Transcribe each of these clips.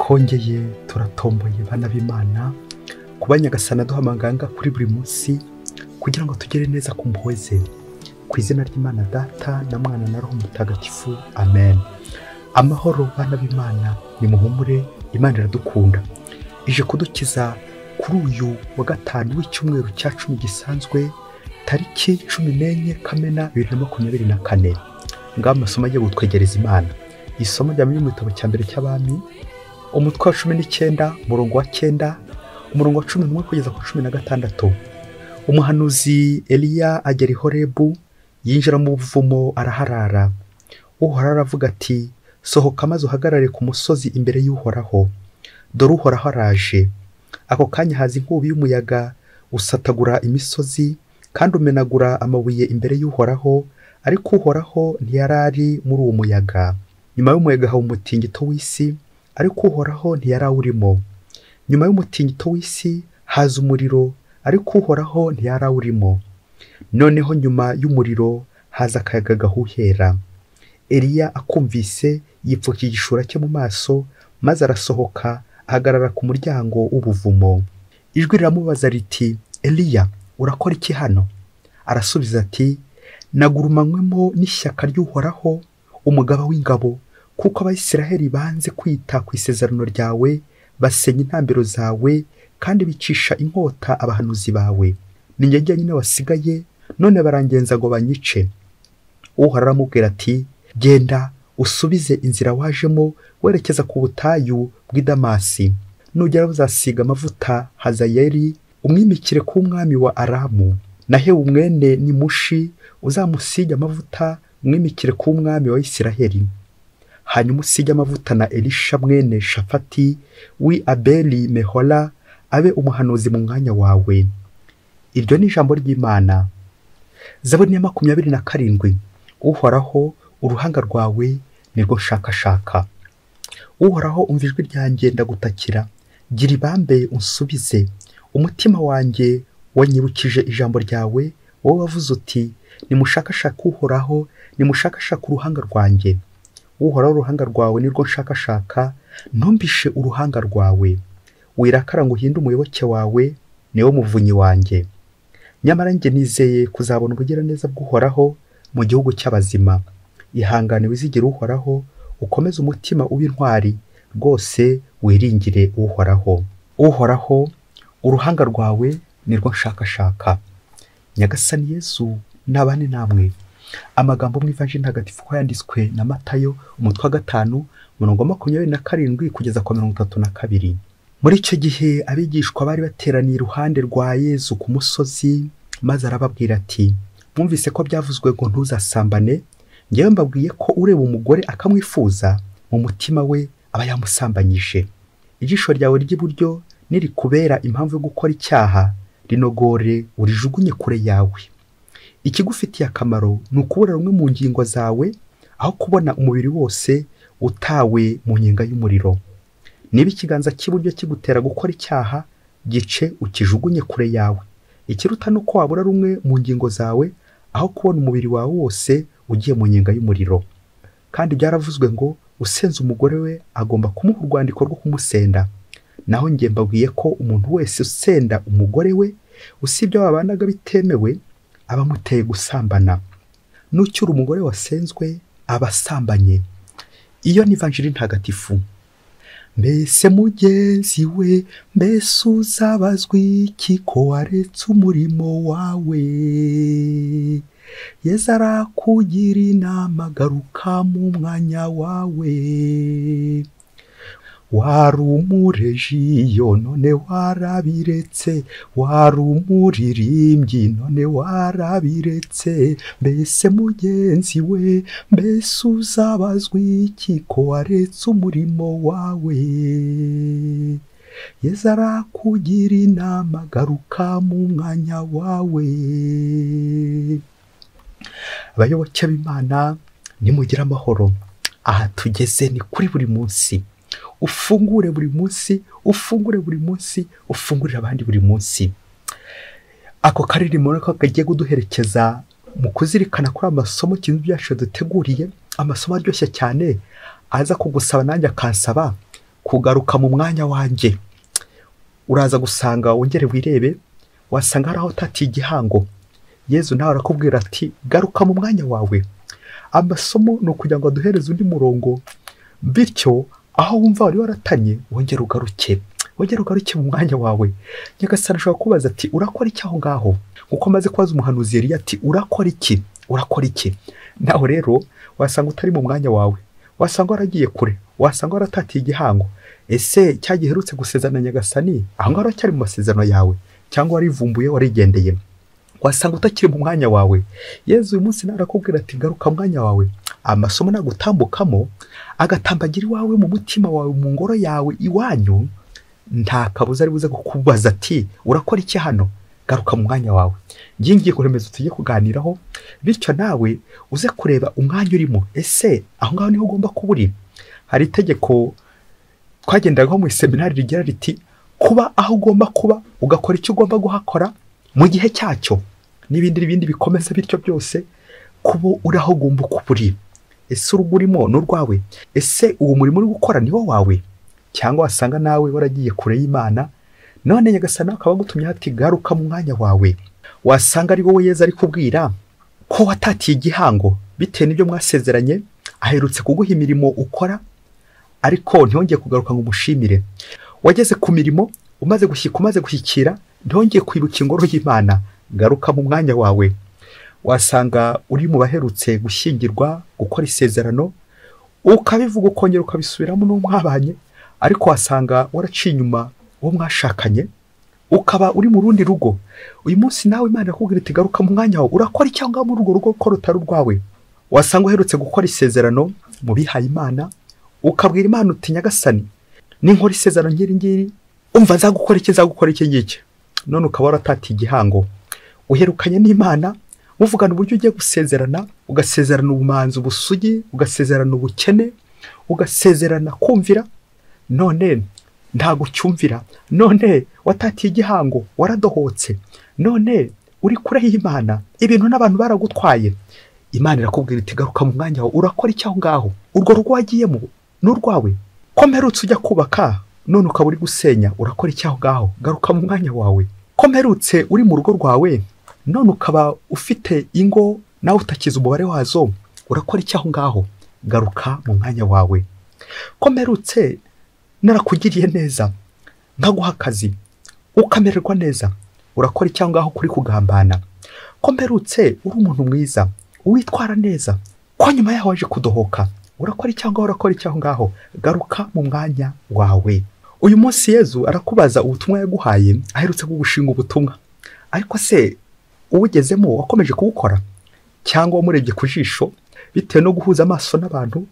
twongeye turatomboye bana b'Imana kuba Nyagasani duhamaganga kuri buri munsi kugira ngo tugere neza ku mpuhwe ze, ku izina ry'Imana Data na Mwana na Roho Mutagatifu, amen. Amahoro bana b'Imana, ni muhumure, Imana iradukunda, ije kudukiza kuri uyu wa gatanu w'icyumweru cya 10 gisanzwe, tariki 14 Kamena 2024. Ngaho amasomo agiye gutwegereza Imana. Isomo rya mu gitabo cya mbere cy'Abami, umutwe wa 19, umurongo wa 9, umurongo wa 11 kugeza ku 16. Umuhanuzi Eliya agera i Horebu, yinjira mu buvumo araharara. Uhoraho aravuga ati, sohoka maze uhagarare ku musozi imbere y'Uhoraho. Dore Uhoraho araje. Ako kanya haza inkubi y'umuyaga, usatagura imisozi kandi umenagura amabuye imbere y'Uhoraho, ariko Uhoraho ntiyarari muri uwo muyaga. Nyuma y'umuyaga haba umutingito w'isi, ariko Uhoraho ntiyaraurimo. Nyuma y'umutingito w'isi haza umuriro, ariko Uhoraho ntiyaraurimo. Noneho nyuma y'umuriro haza akayaga gahuhera. Eliya akumvise yipfuka igishura cye mu maso, maze arasohoka ahagarara ku muryango w'ubuvumo. Ijwi riramubaza riti, Eliya, urakora iki hano? Arasubiza ati, nagurumanywemo n'ishyaka ry'Uhoraho, umugaba w'ingabo, kuko Abayisiraheli banze kwita ku isezerano ryawe, basenya intambiro zawe kandi bicisha inkota abahanuzi bawe. Ni njye jyenyine wasigaye, none barangenza ngo banyice. Uhoraho aramubwira ati, genda usubize inzira wajemo werekeza ku butayu bw'i Damasi. Nugera uzasiga amavuta Hazayeli, umwimikire ku mwami wa Aramu. Nahewe umwene Nimushi, uzamusige amavuta umwimikire ku mwami wa Isiraheli. Hanyuma usige amavuta na Elisha mwene Shafati w'i Abeli Mehola, abe umuhanuzi mu mwanya wawe. Iryo ni ijambo ry'Imana. Zaburi ya 27. Uhoraho, uruhanga rwawe nirwo nshakashaka. Uhoraho, umva ijwi ryanjye ndagutakira, gira ibambe unsubize. Umutima wanjye wanyibukije ijambo ryawe, wowe wavuze uti, nimushakashaka Uhoraho, nimushakashaka uruhanga rwanjye. Uhoraho, uruhanga rwawe nirwo nshakashaka, ntumbishe uruhanga rwawe. Wirakara ngo uhinde umuyoboke wawe, niwo muvunyi wanjye. Nyamara njye nizeye kuzabona ubugiraneza bw'Uhoraho mu gihugu cy'abazima. Ihangane wizigire Uhoraho, ukomeze umutima ub'intwari, rwose wiringire Uhoraho. Uhoraho, uruhanga rwawe nirwo nshakashaka. Nyagasani Yesu nabane namwe. Amagambo mu Ivanjili ntagatifu ko yanditswe na Matayo, umutwe wa 5, umurongo wa 27 kugeza ku 32. Muri icyo gihe abigishwa bari bateraniye iruhande rwa Yesu ku musozi, maze arababwira ati, mwumvise ko byavuzwe ngo ntuzasambane. Ngewe mbabwiye ko ureba umugore akamwifuza, mu mutima we aba yamusambanyije. Ijisho ryawe ry'iburyo nirikubera impamvu yo gukora icyaha, rinogore urijugunye kure yawe. Ikigufitiye akamaro ni ukubura rumwe mu ngingo zawe, aho kubona umubiri wose utawe mu nyenga y'umuriro. Niba ikiganza cy'iburyo kigutera gukora icyaha, gice ukijugunye kure yawe. Ikiruta ni uko wabura rumwe mu ngingo zawe, aho kubona umubiri wawe wose ugiye mu nyenga y'umuriro. Kandi byaravuzwe ngo usenze umugore we agomba kumuha urwandiko rwo kumusenda. Naho njye mbabwiye ko umuntu wese usenda umugore we, usibye babanaga bitemewe, aba amuteye gusambana. Nucyura umugore wasenzwe aba asambanye. Iyo ni Ivanjili ntagatifu. Mbese mugenzi we, mbese uzabazwa iki ko waretse umurimo wawe? Yesu arakugira inama, garuka mu mwanya wawe. Wari umurejiyo none warabiretse, wari umuririmbyi none warabiretse. Mbese mugenzi we, mbese uzabazwa iki ko waretse umurimo wawe? Yesu arakugira inama, garuka mu mwanya wawe. Abayoboke b'Imana, nimugire amahoro. Aha tugeze ni kuri buri munsi. Ufungure buri munsi, ufungure buri munsi, ufungurira abandi buri munsi. Ako karirimbo ko kagiye kuduherekeza mu kuzirikana kuri amasomo kintu byacu duteguriye, amasomo aryoshye cyane, aza kugusaba nanjye akansaba kugaruka mu mwanya wanjye. Uraza gusanga wongere wirebe, wasanga hari aho utatiye igihango. Yezu nawe arakubwira ati garuka mu mwanya wawe. Amasomo ni ukugira ngo aduhereze undi murongo, bityo aho wumva wari waratanye wongere ugaruke mu mwanya wawe. Nyagasani ashobora kubaza ati urakora iki aho ngaho, nkuko amaze kubaza umuhanuzi Eliya ati urakora iki. Naho rero wasanga utari mu mwanya wawe, wasanga waragiye kure, wasanga waratatiye igihango. Ese cyagiherutse gusezerana Nyagasani aho ngaho cyari mu masezerano yawe, cyangwa warivumbuye warigendeye? Wasanga utakiri mu mwanya wawe. Yezu uyu munsi narakubwira ati garuka mu mwanya wawe. Amasomo nagutambukamo agatambagira iwawe mu mutima wawe, mu ngoro yawe iwanyu, nta kabuza ari buze kukubaza ati urakora iki hano. Garuka mu mwanya wawe. Ngiye kuremeza tujye kuganiraho, bityo nawe uze kureba umwanya urimo. Ese aho ngaho niho ugomba kuba uri? Hari itegeko twagendagaho mu seminari rigira riti kuba aho ugomba kuba, ugakora icyo ugomba guhakora mu gihe cyacyo, n'ibindi bikomeza bityo byose, kuba uri aho ugomba kuba uri. Ese urugo urimo ni urwawe? Ese uwo murimo uri gukora ni wo wawe? Cyangwa wasanga nawe waragiye kure y'Imana, none Nyagasani akaba agutumye ati garuka mu mwanya wawe. Wasanga ari wowe Yezu ari kubwira ko watatiye igihango bitewe n'ibyo mwasezeranye, aherutse kuguha imirimo ukora, ariko ntihongeye kugaruka ngo umushimire. Wageze ku mirimo umaze gushyikira, ntihongeye kwibuka ingoro y'Imana. Garuka mu mwanya wawe. Wasanga uri mu baherutse gushyingirwa, gukora isezerano, ukabivuga ukongera ukabisubiramo n'umwabanye, ariko wasanga waraciye inyuma uwo mwashakanye, ukaba uri mu rundi rugo. Uyu munsi nawe Imana yakubwira iti garuka mu mwanya wawe. Urakora cyangwa muri urwo rugo ko rutari urwawe? Wasanga uherutse gukora isezerano mu bihaye Imana, ukabwira Imana uti Nyagasani ninkora isezerano ngiri umva nzagukora iki ngiki. None ukaba waratatiye igihango, uherukanye n'Imana, muvugana uburyo ugiye gusezerana, ugasezerana ubumanzi, ubusugi, ugasezerana ubukene, ugasezerana kumvira, none ntago cyumvira, none watatiye igihango, waradohotse, none uri kure y'Imana, ibintu n'abantu baragutwaye. Imana irakubwira iti garuka mu mwanya wawe. Urakora iki aho ngaho? Urwo rugo wagiyemo ni urwawe? Ko mperutse ujya kubaka none ukaba uri gusenya, urakora iki aho ngaho? Garuka mu mwanya wawe. Ko mperutse uri mu rugo rwawe none ukaba ufite ingo nawe utakiza umubare wazo, urakora iki aho ngaho? Garuka mu mwanya wawe. Ko mperutse narakugiriye neza, nkaguha akazi ukamererwa neza, urakora iki aho ngaho kuri kugambana? Ko mperutse uri umuntu mwiza, uwitwara neza, ko nyuma yaho waje kudohoka, urakora iki aho ngaho? Garuka mu mwanya wawe. Uyu munsi Yezu arakubaza ubutumwa yaguhaye, aherutse kugushinga ubutumwa, ariko se uwugezemo wakomeje kuwukora, cyangwa wamurebye ku jisho bitewe no guhuza amaso n'abantu,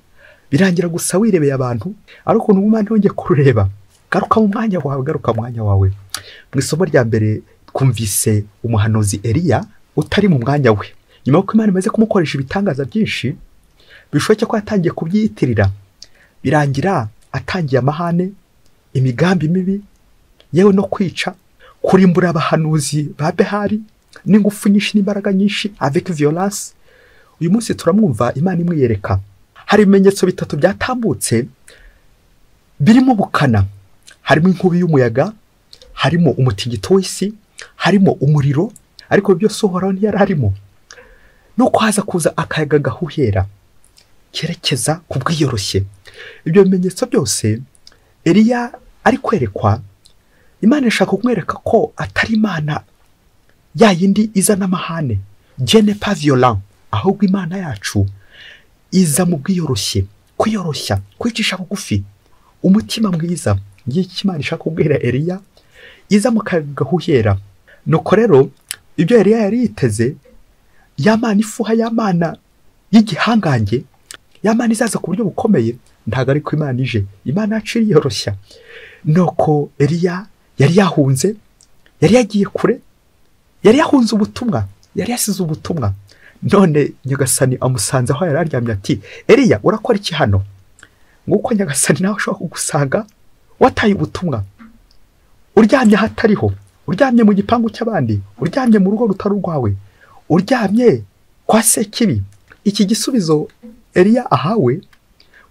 birangira gusa wirebeye abantu, ariko ukuntu Imana yongeye kurureba? Garuka mu mwanya wawe. Mu isomo rya mbere twumvise umuhanuzi Eliya utari mu mwanya we, nyuma y'uko Imana imaze kumukoresha ibitangaza byinshi, bishoboke ko yatangiye kubyiyitirira, birangira atangiye amahane, imigambi mibi, yewe no kwica, kurimbura abahanuzi ba Behari n'ingufu nyinshi n'imbaraga nyinshi, avec violence. Uyu munsi turamwumva Imana imwiyereka. Hari ibimenyetso bitatu byatambutse birimo ubukana, harimo inkubi y'umuyaga, harimo umutingito w'isi, harimo umuriro, ariko byose Uhoraho ntiyari arimo. Nuko haza kuza akayaga gahuhera kerekeza ku bwiyoroshye. Ibyo bimenyetso byose Eliya ari kwerekwa, Imana ishaka kumwereka ko atari Imana ya yindi izana amahane, Dieu n'est pas violent, ahubwo Imana yacu iza mu bwiyoroshye, kwiyoroshya, kwicisha bugufi, umutima mwiza. Ngiki Imana ishaka kubwira Eliya, iza mu kayaga gahuhera. Nuko rero ibyo Eliya yari yiteze, ya Mana ifuha, ya Mana y'igihangange, ya Mana izaza ku buryo bukomeye, ntago ari ko Imana ije. Imana yacu iriyoroshya. Nuko Eliya yari yahunze, yari yagiye kure, yari yahunze ubutumwa, yari yasize ubutumwa. None Nyagasani amusanze aho yari aryamye ati Eliya urakora iki hano? Nguko Nyagasani nawe ushobora kugusanga wataye ubutumwa, uryamye hatariho, uryamye mu gipangu cy'abandi, uryamye mu rugo rutari rwawe, uryamye kwa Sekibi. Iki gisubizo Eliya ahawe,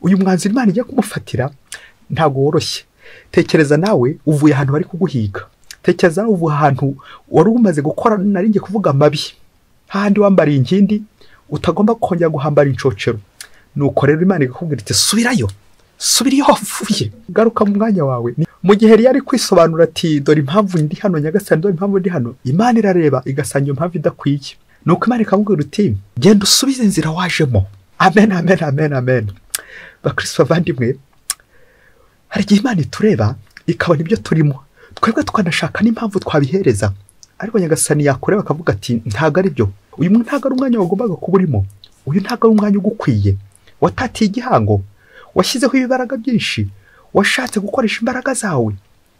uyu mwanzuro Imana igiye kumufatira, ntago woroshye. Tekereza nawe uvuye ahantu bari kuguhiga, tekereza uvuye ahantu wari umaze gukora nari ngiye kuvuga amabi, hahandi wambariye inkindi utagomba kongera guhambara incocero. Nuko rero Imana ikakubwira iti subirayo, subira iyo wavuye, garuka mu mwanya wawe. Mu gihe yari kwisobanura ati dore impamvu ndi hano Nyagasani, dore impamvu ndi hano, Imana irareba igasanga iyo mpamvu idakwiye. Nuko Imana ikamubwira uti genda usubize inzira wajemo. Amen, amen, amen, amen. Bakristo bavandimwe, hari igihe Imana itureba ikabona ibyo turimo, twebwe tukanashaka n'impamvu twabihereza, ariko Nyagasani yakureba akavuga ati ntago ari byo, uyu ntago ari umwanya wagombaga kuba urimo, uyu ntago ari umwanya ugukwiye. Watatiye igihango, washyizeho ibibaraga byinshi, washatse gukoresha imbaraga zawe,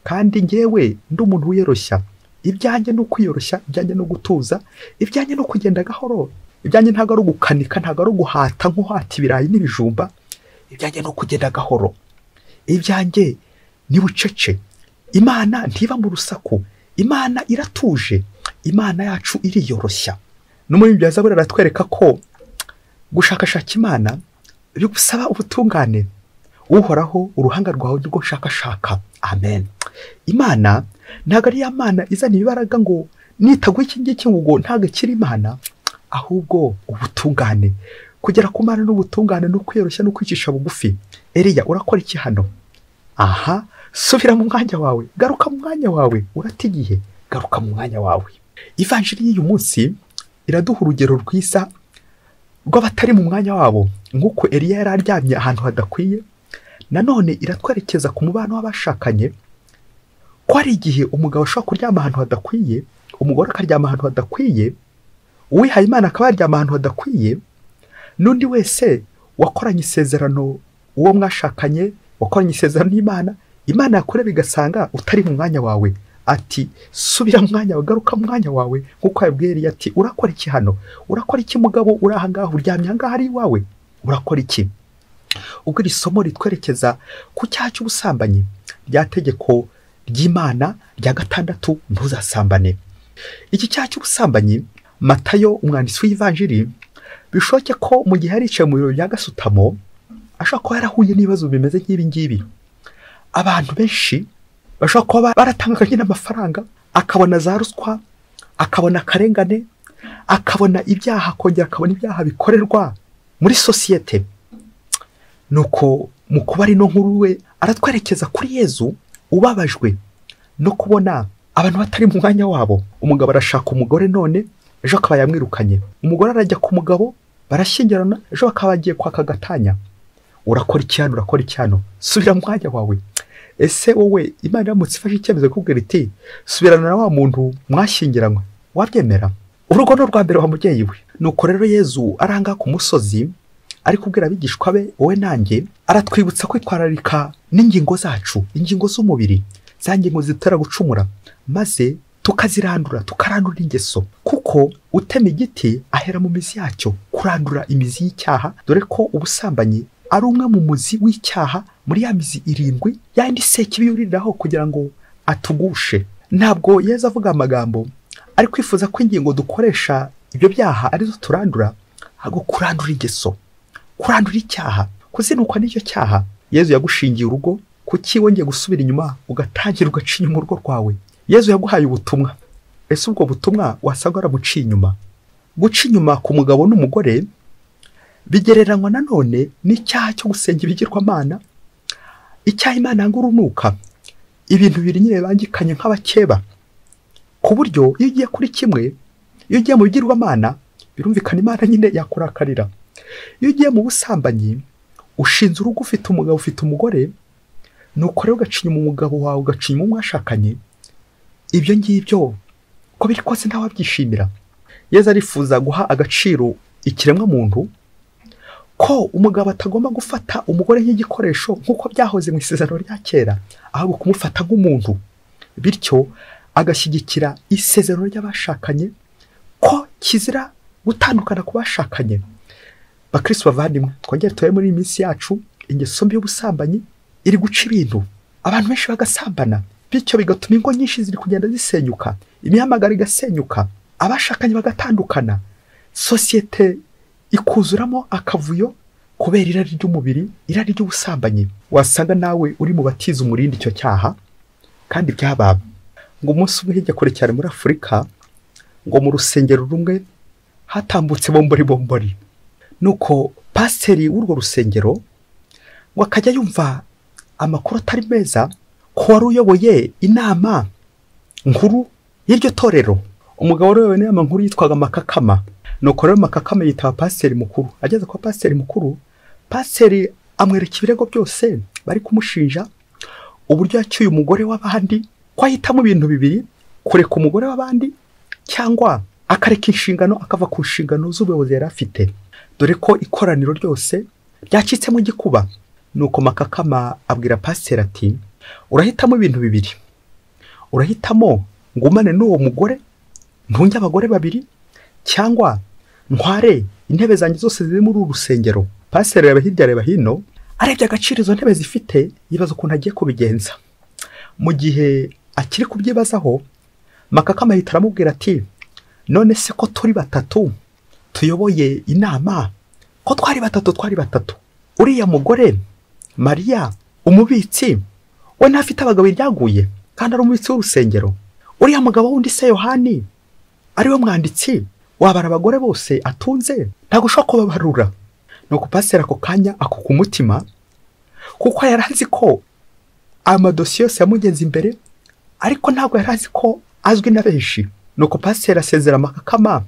kandi ngewe ndi umuntu wiyoroshya. Ibyanjye no kwiyoroshya, ibyanjye no gutuza, ibyanjye no kugenda gahoro, ibyanjye ntago ari ugukanika, ntago ari uguhata nk'uhata ibirayi n'ibijumba, ibyanjye no kugenda gahoro, ibyanjye ni bucece. Imana ntiba mu rusaku, Imana iratuje, Imana yacu iriyoroshya. N'umuririmbyi bya Zaburi aratwereka ko gushakashaka Imana bigusaba ubutungane. Uhoraho uruhanga rwawe nirwo nshakashaka. Amen. Imana ntago ari ya Mana izana ibibaraga ngo nitaguye iki ngiki ngo ntago kiri Imana, ahubwo ubutungane. Kugera ku Mana n'ubutungane no kwiyoroshya no kwicisha bugufi. Eliya urakora iki hano? Aha, subira mu mwanya wawe, garuka mu mwanya wawe, uratigiye, garuka mu mwanya wawe. Ivanjiri y'uyu munsi iraduha urugero rwiza rw'abatari mu mwanya wabo, nk'uko Eliya yari aryamye ahantu hadakwiye. Nanone iratwerekeza ku mubano w'abashakanye ko ari igihe umugabo ashobora kuryama ahantu hadakwiye, umugore akaryama ahantu hadakwiye, uwihaye Imana akaba yaryama ahantu hadakwiye, n'undi wese wakoranye isezerano, uwo mwashakanye wakoranye isezerano n'Imana, Imana yakureba igasanga utari mu mwanya wawe, ati subira mu mwanya wawe, garuka mu mwanya wawe. Nk'uko yabwiye Eliya ati urakora iki hano? Urakora iki mugabo uri aha ngaha uryamye aha ngaha ari iwawe? Urakora iki? Ubwo iri somo ritwerekeza ku cyaha cy'ubusambanyi, rya tegeko ry'Imana rya 6, ntuzasambane. Iki cyaha cy'ubusambanyi Matayo umwanditsi w'ivanjiri bishoke ko mu gihe yaricaye mu biro bya gasutamo ashobora kuba yarahuye n'ibibazo bimeze nk'ibi ngibi. Abantu benshi bashobora kuba baratanga nyine amafaranga, akabona za ruswa, akabona akarengane, akabona ibyaha, kongera akabona ibyaha bikorerwa muri sosiyete. Nuko mu kuba ari no nkuru we aratwerekeza kuri Yezu ubabajwe no kubona abantu batari mu mwanya wabo. Umugabo arashaka umugore, none ejo akaba yamwirukanye. Umugore arajya ku mugabo, barashyingirana, ejo akaba agiye kwaka gatanya. Urakora iki hano? Urakora iki hano? Subira mu mwanya wawe. Ese wowe Imana iramutse ifashe icyemezo kubwira iti subirana na wa muntu mwashyingiranywe, wabyemera? Urugo no rwa mbere wa mubyeyi we. Nuko rero Yezu aranga ku musozi ari kubwira abigishwa be, wowe nanjye, aratwibutsa kwitwararika n'ingingo zacu, ingingo z'umubiri, za ngingo zitera gucumura, maze tukazirandura, tukarandura ingeso. Kuko utema igiti ahera mu mizi yacyo, kurandura imizi y'icyaha, dore ko ubusambanyi ari umwe mu muzi w'icyaha muri ya mizi 7 yandi sekibi yuriraho kugira ngo atugushe. Ntabwo Yezu avuga amagambo ari kwifuza ko ingingo dukoresha ibyo byaha arizo turandura, ahubwo kurandura ingeso, kurandura icyaha, kuzinukwa n'icyo cyaha. Yezu yagushingiye urugo, kuki wongeye gusubira inyuma ugatangira ugaca inyuma urugo rwawe? Yezu yaguhaye ubutumwa, ese ubwo butumwa wasanga warabuciye inyuma? Guca inyuma ku mugabo n'umugore bigereranywa nanone n'icyaha cyo gusenga ibigirwamana, icyaha Imana yanga urunuka. Ibintu biri nyine bangikanye nk'abakeba, ku buryo iyo ugiye kuri kimwe, iyo ugiye mu bigirwamana birumvikana Imana nyine yakurakarira. Iyo ugiye mu busambanyi, ushinze urugo, ufite umugabo, ufite umugore, nuko rero ugacinya umugabo wawe, ugacinya mwashakanye, ibyo ngibyo ko biri kose ntawe abyishimira. Yezu arifuza guha agaciro ikiremwa muntu, ko umugabo atagomba gufata umugore nk'igikoresho nk'uko byahoze mu isezerano rya kera, ahubwo kumufata nk'umuntu, bityo agashyigikira isezerano ry'abashakanye ko kizira gutandukana ku bashakanye. Bakristo bavandimwe, twongere tuye muri iyi minsi yacu, ingeso mbi y'ubusambanyi iri guca ibintu, abantu benshi bagasambana, bityo bigatuma ingo nyinshi ziri kugenda zisenyuka, imihamagaro igasenyuka, abashakanye bagatandukana, sosiyete ikuzuramo akavuyo, kubera irari ry'umubiri, irari ry'ubusambanyi. Wasanga nawe uri mu batiza umurindi icyo cyaha kandi byababa. Ngo umunsi umwe hirya kure cyane muri Afurika, ngo mu rusengero rumwe hatambutse bombori. Nuko pasiteri w'urwo rusengero ngo akajya yumva amakuru atari meza ko wari uyoboye inama nkuru y'iryo torero. Umugabo uyoboye inama nkuru yitwaga Makakama. Nuko rero Makakama yitaba pasiteri mukuru. Ageze kwa pasiteri mukuru, pasiteri amwereka ibirego byose bari kumushinja, uburyo yacyuye umugore w'abandi, ko ahitamo ibintu bibiri: kureka umugore w'abandi cyangwa akareka inshingano akava ku nshingano z'ubuyobozi yari afite, dore ko ikoraniro ryose ryacitsemo igikuba. Nuko Makakama abwira pasiteri ati, urahitamo ibintu bibiri. Urahitamo ngumane n'uwo mugore, ntunge abagore babiri, cyangwa ntware intebe zanjye zose ziri muri uru rusengero. Pasiteri areba hirya areba hino, arebye agaciro izo ntebe zifite, yibaza ukuntu agiye kubigenza. Mu gihe akiri kubyibazaho, Makakama ahita aramubwira ati, none se ko turi batatu tuyoboye inama, ko twari batatu, uriya mugore Mariya umubitsi we ntafite abagabo iryaguye kandi ari umubitsi w'urusengero, uriya mugabo wundi se Yohani ariwe mwanditsi, wabara abagore bose atunze, ntabwo ushobora kubabarura. Nuko pasiteri ako kanya akuka umutima, kuko yari azi ko amadosiye yose yamugenze imbere, ariko ntabwo yari azi ko azwi na benshi. Nuko pasiteri asezera Makakama,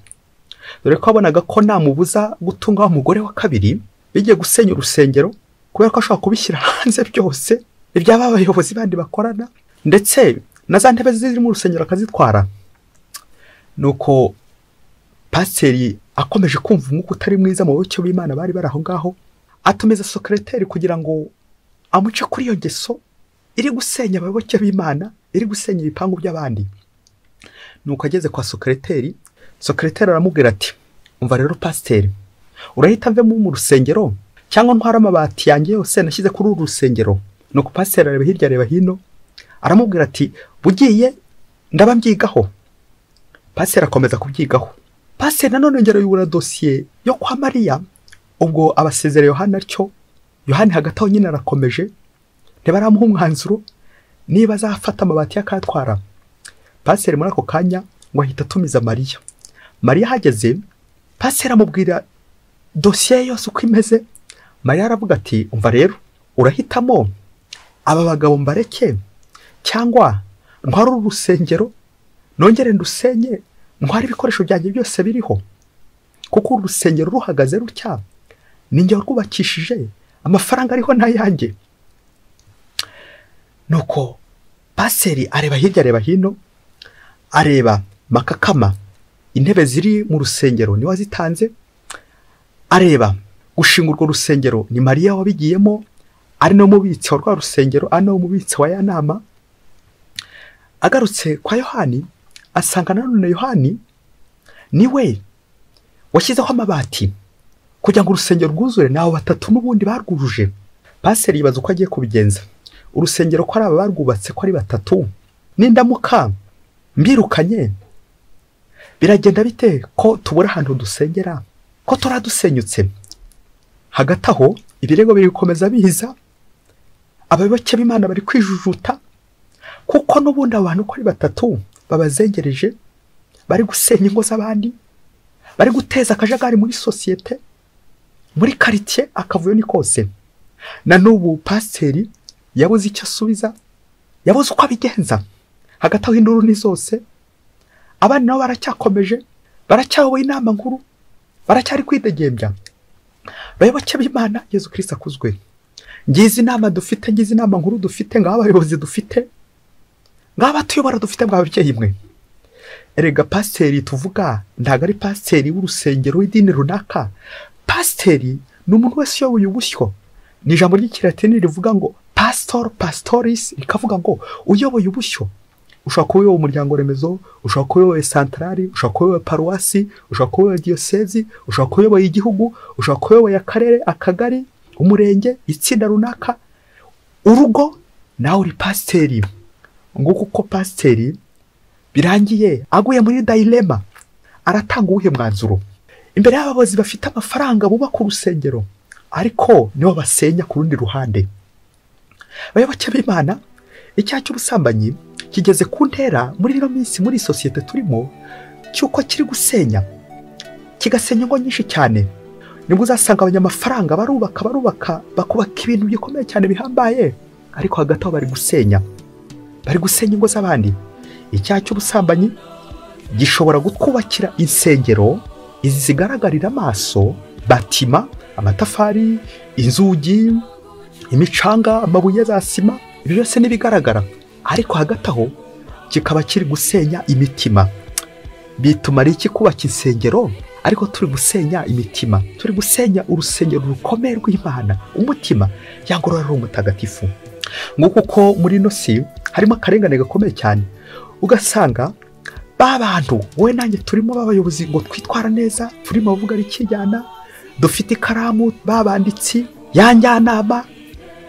dore ko abonaga ko namubuza gutunga umugore wa kabiri bigiye gusenya urusengero, kubera ko ashobora kubishyira hanze byose iby'aba bayobozi bandi bakorana, ndetse na za ntebe ziri mu rusengero akazitwara. Nuko pasiteri akomeje kumva umwuka utari mwiza mu bucyo bw'Imana bari bari aho ngaho, atumiza sekreteri kugira ngo amuce kuri iyo ngeso iri gusenya abayoboke b'Imana, iri gusenya ibipangu by'abandi. Nuko ageze kwa sekreteri aramubwira ati, umva rero pasiteri, urahita mvemo mu rusengero cyangwa ntwara amabati yanjye yose nashyize kuri uru rusengero? Nuko pasiteri areba hirya areba hino, aramubwira ati, bugiye ndaba mbyigaho. Pasiteri akomeza kubyigaho. Pasiteri nanone ngero yubura dosiye yo kwa Mariya, ubwo abasezera Yohana atyo. Yohani hagati aho nyine arakomeje, ntibaramuha umwanzuro niba azafata amabati yakatwara. Pasiteri muri ako kanya ngo ahita atumiza Mariya. Mariya hageze, pasiteri amubwira dosiye yose uko imeze. Mariya aravuga ati, umva rero, urahitamo aba bagabo mbareke, cyangwa ntwara uru rusengero nongere ndusenye, ntwara ibikoresho byanjye byose biriho, kuko uru rusengero ruhagaze rutya ninjye warwubakishije, amafaranga ariho n'ayanjye. Nuko pasiteri areba hirya areba hino, areba Makakama intebe ziri mu rusengero ni wazitanze, areba gushinga urwo rusengero ni Mariya wabigiyemo, ari no mubitsi wa rwa rusengero, ari no mubitsi wa ya nama. Agarutse kwa Yohani, asanga nanone Yohani niwe washyizeho amabati kugira ngo urusengero rwuzure, naho batatu n'ubundi barwujuje. Pasiteri yibaza uko agiye kubigenza. Urusengero ko ari aba barwubatse ko ari batatu, n'indamuka mbirukanye biragenda bite ko tubura ahantu dusengera, ko turadusenyutse? Hagati aho ibirego biri gukomeza biza, abayoboke b'Imana bari kwijujuta, kuko n'ubundi abantu ko ari batatu babazengereje, bari gusenya ingo z'abandi, bari guteza akajagari muri sosiyete, muri quartier, akavuyo ni kose. Na n'ubu pasiteri yabuze icyo asubiza, yabuze uko abigenza. Hagati aho induru ni zose, abandi nabo baracyakomeje, baracyayoboye inama nkuru, baracyari kwidegembya. Bayoboke b'Imana, Yesu Kristo akuzwe. Ngize inama dufite, ngize inama nkuru dufite, ngaba abayobozi dufite, ngaba tuyobora dufite, ngaba ababyeyi mwe. Erega pasiteri tuvuga ntago ari pasiteri w'urusengero w'idini runaka. Pasiteri ni umuntu wese uyoboye ubushyo. Ni ijambo ry'ikilatini rivuga ngo pastor, pastoris, rikavuga ngo uyoboye ubushyo. Ushobora kuba uyoboye umuryango remezo, ushobora kuba uyoboye santarari, ushobora kuba uyoboye paruwasi, ushobora kuba uyoboye diyosezi, ushobora kuba uyoboye igihugu, ushobora kuba uyoboye akarere, akagari, umurenge, itsinda runaka, urugo. Nawe uri pasiteri. Nguko uko pasiteri birangiye aguye muri dilema, aratanga uwuhe mwanzuro imbere y'abayobozi bafite amafaranga bubaka urusengero, ariko nibo basenya ku rundi ruhande. Abayoboke b'Imana, icyaha cy'ubusambanyi kigeze ku ntera muri ino minsi muri sosiyete turimo cyuko kiri gusenya, kigasenya ingo nyinshi cyane. Nibwo uzasanga abanyamafaranga barubaka bakubaka ibintu bikomeye cyane bihambaye, ariko hagati aho bari gusenya ingo z'abandi. Icyaha cy'ubusambanyi gishobora gutwubakira insengero izi zigaragarira amaso, batima, amatafari, inzugi, imicanga, amabuye za sima, ibyo byose n'ibigaragara, ariko hagati aho kikaba kiri gusenya imitima. Bitumara iki kubaka insengero ariko turi gusenya imitima, turi gusenya urusengero rukomeye rw'Imana, umutima yangorora ari umutagatifu. Nguko uko muri ino si harimo akarengane gakomeye cyane, ugasanga bantu wowe nanjye turimo b'abayobozi ngo twitwara neza, turimo bavuga rikijyana, dufite ikaramu, babanditsi, yanjyanama,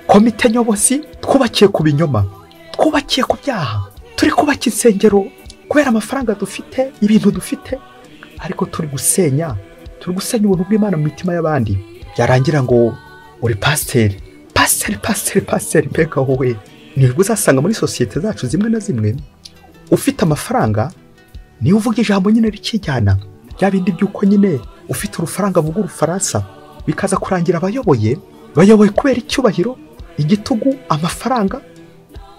komite nyobozi, twubakiye ku binyoma, twubakiye ku byaha, turi kubaka insengero kubera amafaranga dufite, ibintu dufite, ariko turi gusenya ubuntu bw'Imana mu mitima y'abandi. Byarangira ngo uri pasiteri, mbega wowe nibwo uzasanga muri sosiyete zacu zimwe na zimwe ufite amafaranga niyo uvuga ijambo nyine rikijyana, bya bindi by'uko nyine ufite urufaranga avuga urufaransa, bikaza kurangira bayoboye kubera icyubahiro, igitugu, amafaranga,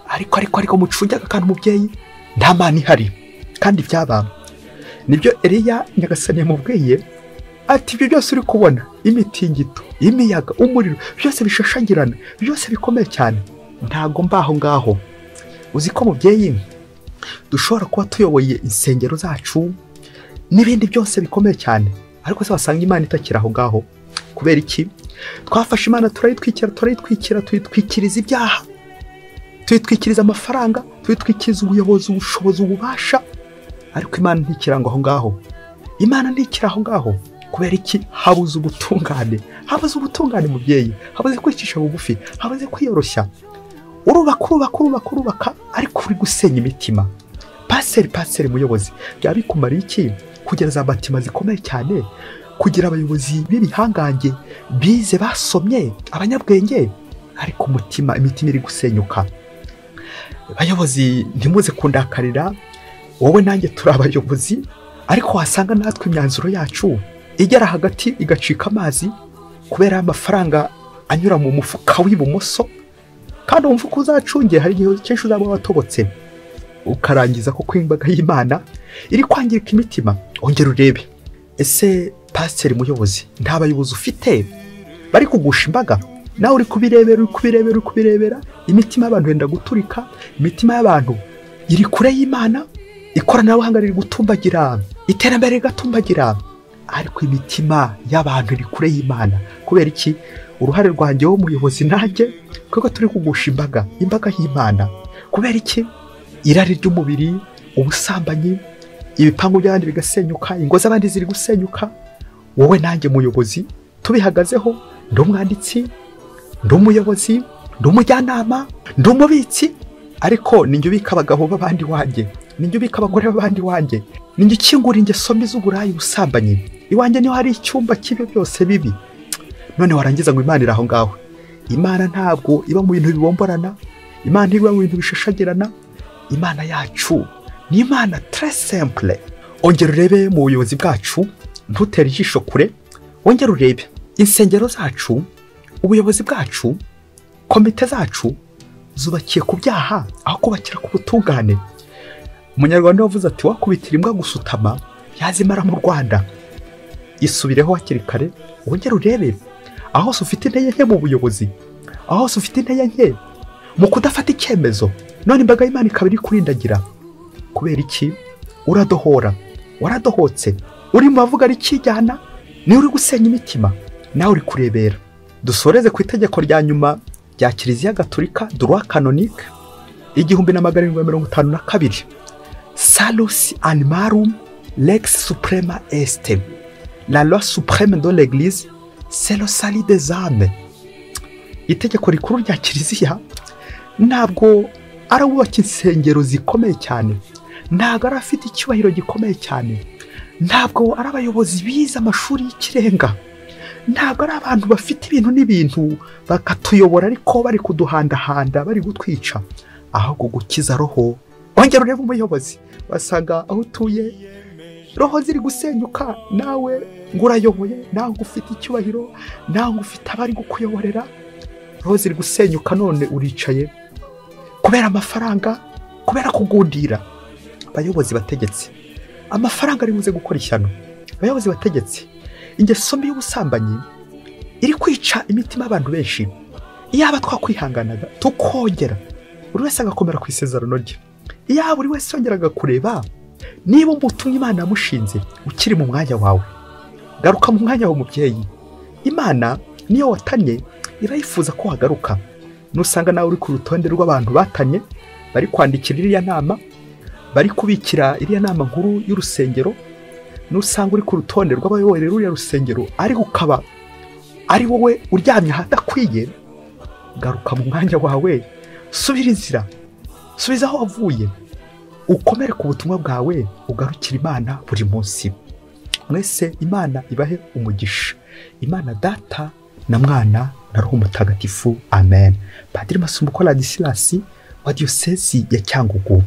ariko mucungaga kandi umubyeyi nta mana ihari. Kandi byaba nibyo Eliya Nyagasani yamubwiye ati ibyo byose uri kubona, imitingito, imiyaga, umuriro, byose bishashagirana, byose bikomeye cyane, ntago mbaho ngaho. Uzi ko mubyeyi dushobora kuba tuyoboye insengero zacu n'ibindi byose bikomeye cyane, ariko se wasanga Imana itakira aho ngaho. Kubera iki? Twafashe Imana tuyitwikiriza ibyaha, tuyitwikiriza amafaranga, tuyitwikiriza ubuyobozi, ubushobozi, ububasha, ariko Imana ntikirangwa aho ngaho. Imana ntikira aho ngaho. Kubera iki? Habuze ubutungane mubyeyi, habuze kwicisha bugufi, habuze kwiyoroshya. Urubaka ariko uri gusenya imitima. Pasiteri muyobozi, byaba bikumariye iki kugira za batima zikomeye cyane, kugira abayobozi b'ibihangange bize basomye, abanyabwenge, ariko imitima iri gusenyuka. Abayobozi ntimuze kundakarira, wowe nanjye turi abayobozi, ariko wasanga natwe imyanzuro yacu igera hagati igacika amazi kubera amafaranga anyura mu mufuka w'ibumoso, kandi umufuka uzacungiye hari igihe cyinshi uzaba watobotse, ukarangiza ko kw'imbaga y'Imana iri kwangirika imitima. Ongera urebe, ese pasiteri muyobozi nta bayobozi ufite bari kugusha imbaga? Nawe uri kubirebera, imitima y'abantu yenda guturika, imitima y'abantu iri kure y'Imana, ikoranabuhanga riri gutumbagira, iterambere rigatumbagira, ariko imitima y'abantu iri kure y'Imana. Kubera iki? Uruhare rwanjye w'umuyobozi nanjye kuko turi kugusha imbaga y'Imana. Kubera iki? Irari ry'umubiri, ubusambanyi, ibipangu by'abandi bigasenyuka, ingo z'abandi ziri gusenyuka. Wowe nanjye muyobozi tubihagazeho, ndi umwanditsi, ndi umuyobozi, ndi umujyanama, ndi umubitsi, ariko ninjye ubika abagabo b'abandi wanjye, ninjye ubika abagore b'abandi wanjye, ninjye ukingura ingeso mbi z'uburayi, ubusambanyi. Iwanjye niho hari icyumba cy'ibyo byose bibi. None warangiza ngo Imana iri aho ngaho? Imana ntabwo iba mu bintu bibomborana, Imana iba mu bintu bishashagirana. Imana yacu ni Imana très simple. Ongera urebe mu buyobozi bwacu, ntutere ijisho kure, ongera urebe insengero zacu, ubuyobozi bwacu, komite zacu zubakiye ku byaha aho kubakira ku butungane. Umunyarwanda wavuze ati wakubitira imbwa gusutama yazimara mu Rwanda. Isubireho hakiri kare, wongera urebe aho hose ufite intege nke mu buyobozi, aho hose ufite intege nke mu kudafata icyemezo, none imbaga y'Imana ikaba iri kurindagira. Kubera iki? Waradohotse, uri mu bavuga rikijyana, niwe uri gusenya imitima, nawe uri kurebera. Dusoreze ku itegeko rya nyuma rya Kiliziya Gatolika, droit canonique, 1752, salus animarum lex suprema est, la loi suprême de l'Église, c'est le salut des âmes. Itegeko rikuru rya Kiliziya ntabwo arabubaka insengero zikomeye cyane, ntabwo arafite icyubahiro gikomeye cyane, ntabwo ari abayobozi bize amashuri y'ikirenga, ntabwo ari abantu bafite ibintu n'ibintu bakatuyobora ariko bari kuduhandahanda bari gutwica, ahubwo gukiza roho. Ongera urebe umuyobozi, wasanga aho utuye roho ziri gusenyuka, nawe ngo urayoboye, nawe ufite icyubahiro, nawe ufite abari gukuyoborera, roho ziri gusenyuka, none uricaye kubera amafaranga, kubera kugundira. Abayobozi bategetse, amafaranga ari buze gukora ishyano. Abayobozi bategetse, ingeso mbi y'ubusambanyi iri kwica imitima y'abantu benshi. Iyaba twakwihanganaga tukongera buri wese agakomera ku isezerano rye, iyaba buri wese yongeraga kureba niba umutumwa Imana yamushinze ukiri mu mwanya wawe, garuka mu mwanya w'umubyeyi. Imana niyo watanye iba yifuza ko wagaruka. Nusanga nawe uri ku rutonde rw'abantu batanye, bari kwandikira iriya nama, bari kubikira iriya nama nkuru y'urusengero, nusanga uri ku rutonde rw'abayoborera uriya rusengero ariko ukaba ari wowe uryamye ahadakwiye, garuka mu mwanya wawe, subira inzira, subiza aho wavuye, ukomere ku butumwa bwawe, ugarukira Imana buri munsi. Mwese Imana ibahe umugisha. Imana Data na Mwana na Roho Mutagatifu. Amen. Padiri Masumbuko Ladislas wa Diyosezi ya Cyangugu.